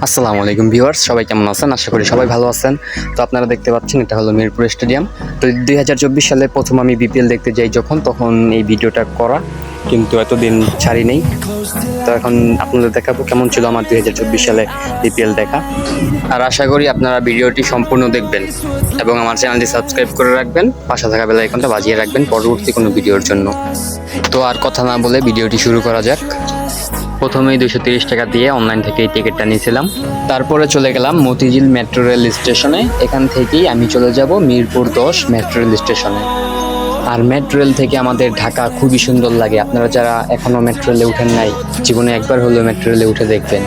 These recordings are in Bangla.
আসসালামু আলাইকুম ভিউয়ার্স, সবাই কেমন আছেন? আশা করি সবাই ভালো আছেন। তো আপনারা দেখতে পাচ্ছেন এটা হলো মিরপুর স্টেডিয়াম। তো 2024 সালে প্রথম আমি বিপিএল দেখতে যাই তখন এই ভিডিওটা করা, কিন্তু এতদিন ছাড়ি নেই। তো এখন আপনাদের দেখাবো কেমন ছিল আমার 2024 সালে বিপিএল দেখা। আর আশা করি আপনারা ভিডিওটি সম্পূর্ণ দেখবেন এবং আমার চ্যানেলটি সাবস্ক্রাইব করে রাখবেন, পাশে থাকা বেল আইকনটা বাজিয়ে রাখবেন পরবর্তী কোনো ভিডিওর জন্য। তো আর কথা না বলে ভিডিওটি শুরু করা যাক। প্রথমেই 230 টাকা দিয়ে অনলাইন থেকে এই টিকিটটা নিয়েছিলাম। তারপরে চলে গেলাম মতিঝিল মেট্রো রেল স্টেশনে। এখান থেকেই আমি চলে যাব মিরপুর 10 মেট্রো রেল স্টেশনে। আর মেট্রো রেল থেকে আমাদের ঢাকা খুবই সুন্দর লাগে। আপনারা যারা এখনও মেট্রো রেলে উঠেন নাই, জীবনে একবার হলেও মেট্রো রেলে উঠে দেখবেন।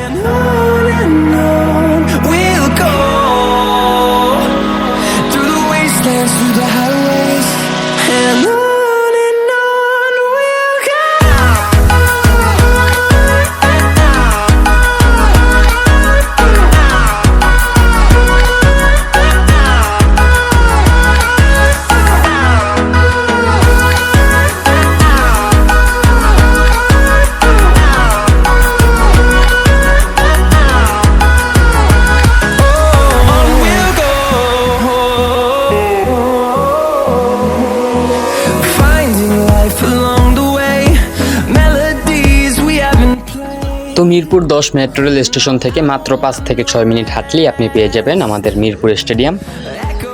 তো মিরপুর 10 মেট্রো রেল স্টেশন থেকে মাত্র 5 থেকে 6 মিনিট হাঁটলেই আপনি পেয়ে যাবেন আমাদের মিরপুর স্টেডিয়াম।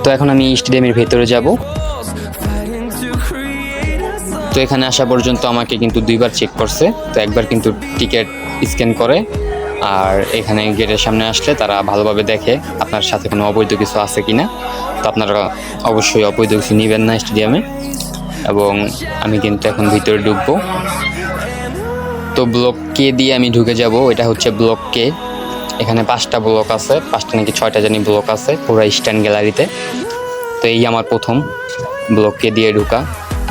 তো এখন আমি স্টেডিয়ামের ভেতরে যাব। তো এখানে আসা পর্যন্ত আমাকে কিন্তু 2বার চেক করছে। তো একবার কিন্তু টিকিট স্ক্যান করে, আর এখানে গেটের সামনে আসলে তারা ভালোভাবে দেখে আপনার সাথে কোনো অবৈধ কিছু আছে কিনা। তো আপনারা অবশ্যই অবৈধ কিছু নেবেন না স্টেডিয়ামে। এবং আমি কিন্তু এখন ভিতরে ঢুকবো। তো ব্লক কে দিয়ে আমি ঢুকে যাব। এটা হচ্ছে ব্লক কে। এখানে 5টা ব্লক আছে, 5টা নাকি 6টা জানি ব্লক আছে পুরো স্ট্যান্ড গ্যালারিতে। তো এই আমার প্রথম ব্লক কে দিয়ে ঢুকা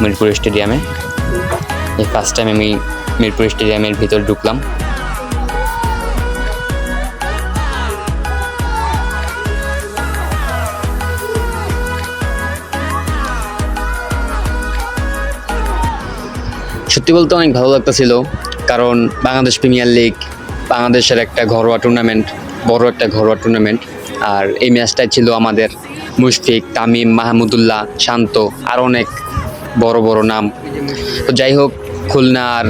মিরপুর স্টেডিয়ামে। এই ফার্স্ট টাইম আমি মিরপুর স্টেডিয়ামের ভিতর ঢুকলাম। সত্যি বলতে অনেক ভালো লাগতেছিল, কারণ বাংলাদেশ প্রিমিয়ার লিগ, বাংলাদেশের একটা ঘরোয়া টুর্নামেন্ট, বড় একটা ঘরোয়া টুর্নামেন্ট। আর এই ম্যাচটাই ছিল আমাদের মুশফিক, তামিম, মাহমুদুল্লাহ, শান্ত আর অনেক বড় বড় নাম। তো যাই হোক, খুলনা আর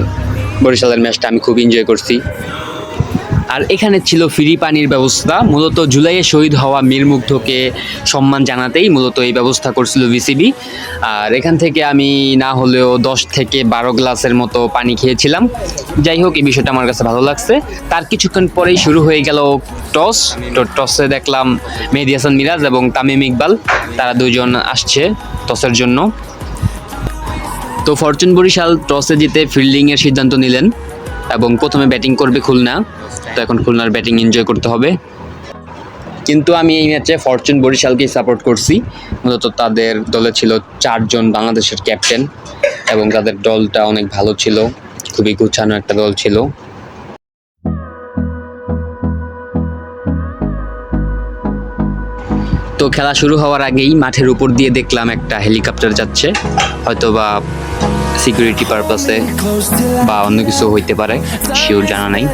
বরিশালের ম্যাচটা আমি খুব এনজয় করছি। আর এখানে ছিল ফ্রি পানির ব্যবস্থা। মূলত জুলাইয়ে শহীদ হওয়া মীর মুগ্ধকে সম্মান জানাতেই মূলত এই ব্যবস্থা করছিল বিসিবি। আর এখান থেকে আমি না হলেও 10 থেকে 12 গ্লাসের মতো পানি খেয়েছিলাম। যাই হোক, এই বিষয়টা আমার কাছে ভালো লাগছে। তার কিছুক্ষণ পরেই শুরু হয়ে গেল টস। তো টসে দেখলাম মেহেদী হাসান মিরাজ এবং তামিম ইকবাল, তারা দুজন আসছে টসের জন্য। তো ফরচুন বরিশাল টসে জিতে ফিল্ডিংয়ের সিদ্ধান্ত নিলেন এবং প্রথমে ব্যাটিং করবে খুলনা। তো এখন খুলনার ব্যাটিং এনজয় করতে হবে। কিন্তু আমি এই ম্যাচে ফরচুন বরিশালকেই সাপোর্ট করছি। মূলত তাদের দলে ছিল 4 জন বাংলাদেশের ক্যাপ্টেন এবং তাদের দলটা অনেক ভালো ছিল, খুবই গুছানো একটা দল ছিল। তো খেলা শুরু হওয়ার আগেই মাঠের উপর দিয়ে দেখলাম একটা হেলিকপ্টার যাচ্ছে, হয়তোবা সিকিউরিটি পারপাসে বা অন্য কিছু হইতে পারে, শিওর জানা নাই।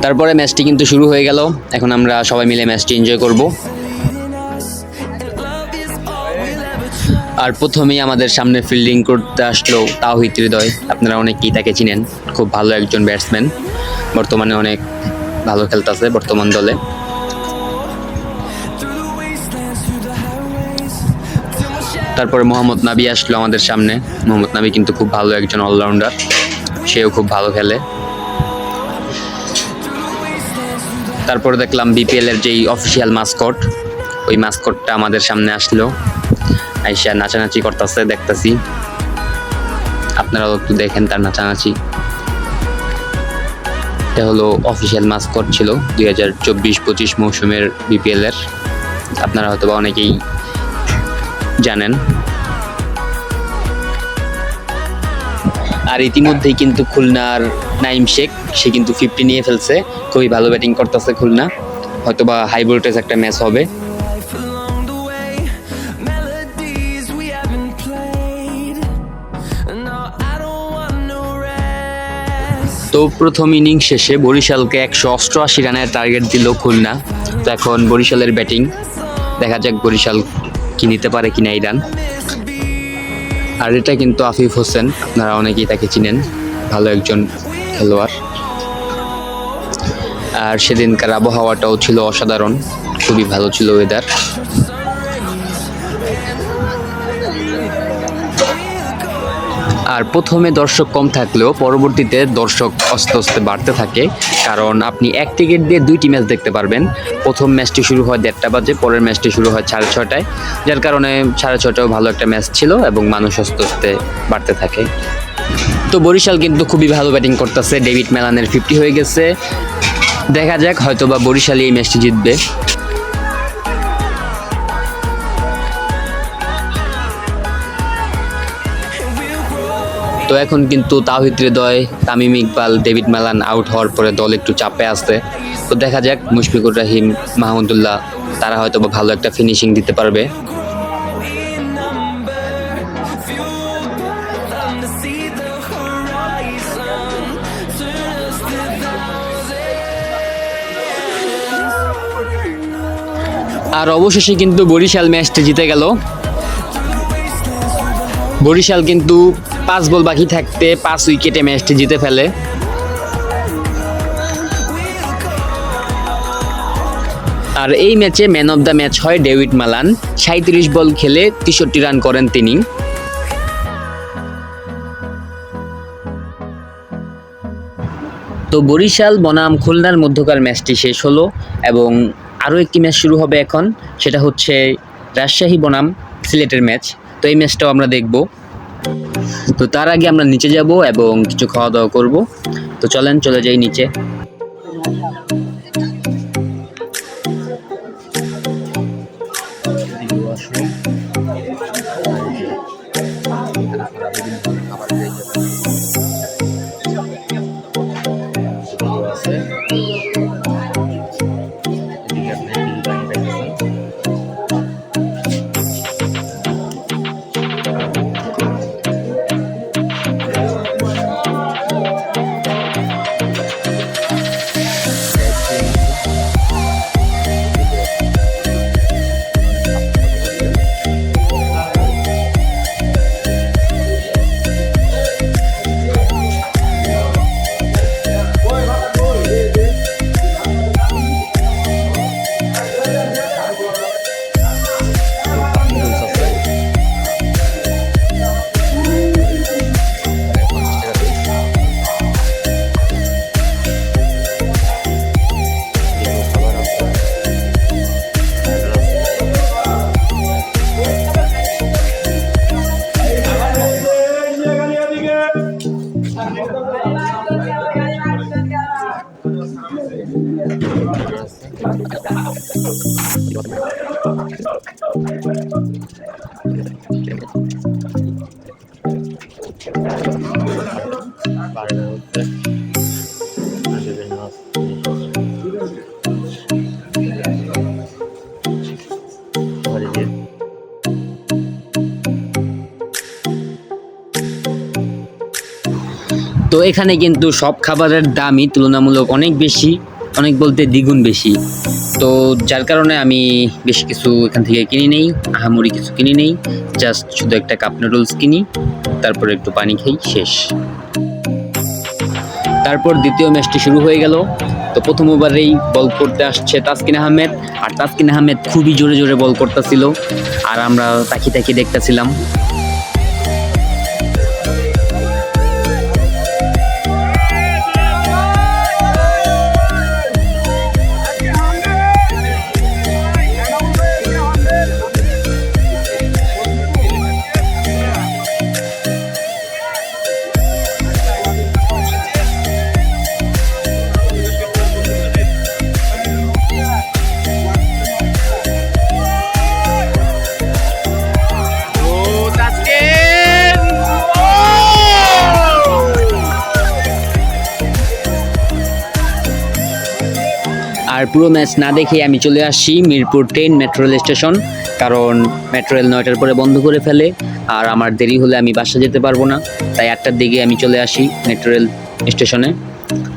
তারপরে ম্যাচটি কিন্তু শুরু হয়ে গেল। এখন আমরা সবাই মিলে ম্যাচটি এনজয় করব। আর প্রথমেই আমাদের সামনে ফিল্ডিং করতে আসলো তাওহিদ হৃদয়। আপনারা অনেকেই তাকে চিনেন, খুব ভালো একজন ব্যাটসম্যান, বর্তমানে অনেক ভালো খেলতেছে বর্তমান দলে। তারপরে মোহাম্মদ নাবি আসলো আমাদের সামনে। মোহাম্মদ নাবি কিন্তু খুব ভালো একজন অলরাউন্ডার, সেও খুব ভালো খেলে। তারপরে দেখলাম বিপিএল এর যেই অফিসিয়াল মাস্কট, ওই মাস্কটটা আমাদের সামনে আসলো, আইসা নাচানাচি করতেছে, দেখতেছি। আপনারাও একটু দেখেন তার নাচানাচি। এটা হলো অফিসিয়াল মাস্কট ছিল 2024-25 মৌসুমের বিপিএল এর। আপনারা হয়তো বা অনেকেই জানেন। আর ইতিমধ্যেই কিন্তু খুলনার নাইম শেখ, সে কিন্তু 50 নিয়ে ফেলছে, খুবই ভালো ব্যাটিং করতেছে খুলনা। হয়তোবা হাই ভোল্টেজ একটা ম্যাচ হবে। তো প্রথম ইনিংস শেষে বরিশালকে 188 রানের টার্গেট দিল খুলনা। তো এখন বরিশালের ব্যাটিং, দেখা যাক বরিশাল কি নিতে পারে কিনা এই রান। আর এটা কিন্তু আফিফ হোসেন, আপনারা অনেকেই তাকে চিনেন, ভালো একজন খেলোয়াড়। আর সেদিনকার আবহাওয়াটাও ছিল অসাধারণ, খুবই ভালো ছিল ওয়েদার। আর প্রথমে দর্শক কম থাকলেও পরবর্তীতে দর্শক আস্তে আস্তে বাড়তে থাকে, কারণ আপনি এক টিকিট দিয়ে 2টি ম্যাচ দেখতে পারবেন। প্রথম ম্যাচটি শুরু হয় 1:30 বাজে, পরের ম্যাচটি শুরু হয় 6:30টায়, যার কারণে 6:30টাও ভালো একটা ম্যাচ ছিল এবং মানুষ আস্তে আস্তে বাড়তে থাকে। তো বরিশাল কিন্তু খুবই ভালো ব্যাটিং করতেছে, ডেভিড মেলানের 50 হয়ে গেছে। দেখা যাক, হয়তোবা বরিশালই এই ম্যাচটি জিতবে। তো এখন কিন্তু তাওহিদ হৃদয়, তামিম ইকবাল, ডেভিড মেলান আউট হওয়ার পরে দল একটু চাপে আসছে। তো দেখা যাক, মুশফিকুর রহিম, মাহমুদুল্লাহ তারা হয়তো ভালো একটা ফিনিশিং দিতে পারবে। আর অবশেষে কিন্তু বরিশাল ম্যাচটি জিতে গেল। বরিশাল কিন্তু 5 বল বাকি থাকতে 5 উইকেটে ম্যাচটি জিতে ফেলে। আর এই ম্যাচে ম্যান অফ দ্য ম্যাচ হয় ডেভিড মালান, 37 বল খেলে 63 রান করেন তিনি। তো বরিশাল বনাম খুলনার মধ্যকার ম্যাচটি শেষ হলো এবং আরও একটি ম্যাচ শুরু হবে এখন, সেটা হচ্ছে রাজশাহী বনাম সিলেটের ম্যাচ। তো এই ম্যাচটাও আমরা দেখব। তো তার আগে আমরা নিচে যাব এবং কিছু খাওয়া দাওয়া করব। তো চলেন চলে যাই নিচে। তো এখানে কিন্তু সব খাবারের দামই তুলনামূলক অনেক বেশি, অনেক বলতে দ্বিগুণ বেশি। তো যার কারণে আমি বেশি কিছু এখান থেকে কিনি নেই, আহামরি কিছু কিনি নেই, জাস্ট শুধু একটা কাপ নুডলস কিনি, তারপর একটু পানি খাই, শেষ। তারপর দ্বিতীয় ম্যাচটি শুরু হয়ে গেল। তো প্রথম ওভারেই বল করতে আসছে তাসকিন আহমেদ, আর তাসকিন আহমেদ খুবই জোরে জোরে বল করতেছিল, আর আমরা তাকিয়ে তাকিয়ে দেখতেছিলাম। আর পুরো ম্যাচ না দেখে আমি চলে আসি মিরপুর 10 মেট্রো রেল স্টেশন, কারণ মেট্রো রেল 9টার পরে বন্ধ করে ফেলে, আর আমার দেরি হলে আমি বাসা যেতে পারবো না, তাই 8টার দিকে আমি চলে আসি মেট্রো রেল স্টেশনে।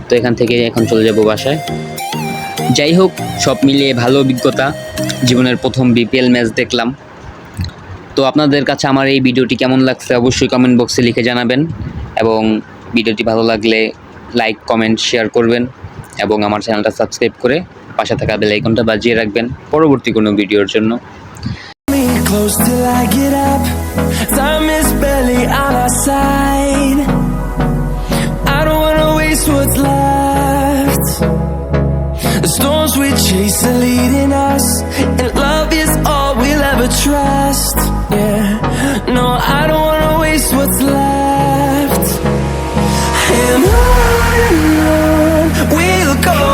তো এখান থেকে এখন চলে যাব বাসায়। যাই হোক, সব মিলিয়ে ভালো অভিজ্ঞতা, জীবনের প্রথম বিপিএল ম্যাচ দেখলাম। তো আপনাদের কাছে আমার এই ভিডিওটি কেমন লাগছে অবশ্যই কমেন্ট বক্সে লিখে জানাবেন, এবং ভিডিওটি ভালো লাগলে লাইক কমেন্ট শেয়ার করবেন, এবং আমার চ্যানেলটা সাবস্ক্রাইব করে পাশে থাকা বেল আইকনটা বাজিয়ে রাখবেন পরবর্তী কোনো ভিডিওর জন্য। Close till I get up. Time is barely on our side. I don't wanna waste what's left. The storms we chase are leading us, and love is all we'll ever trust. Yeah, no, I don't wanna waste what's left. And on we'll go,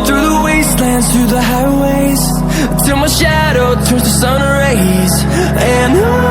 through the wastelands, through the highways, till my shadow turns to sun rays. And on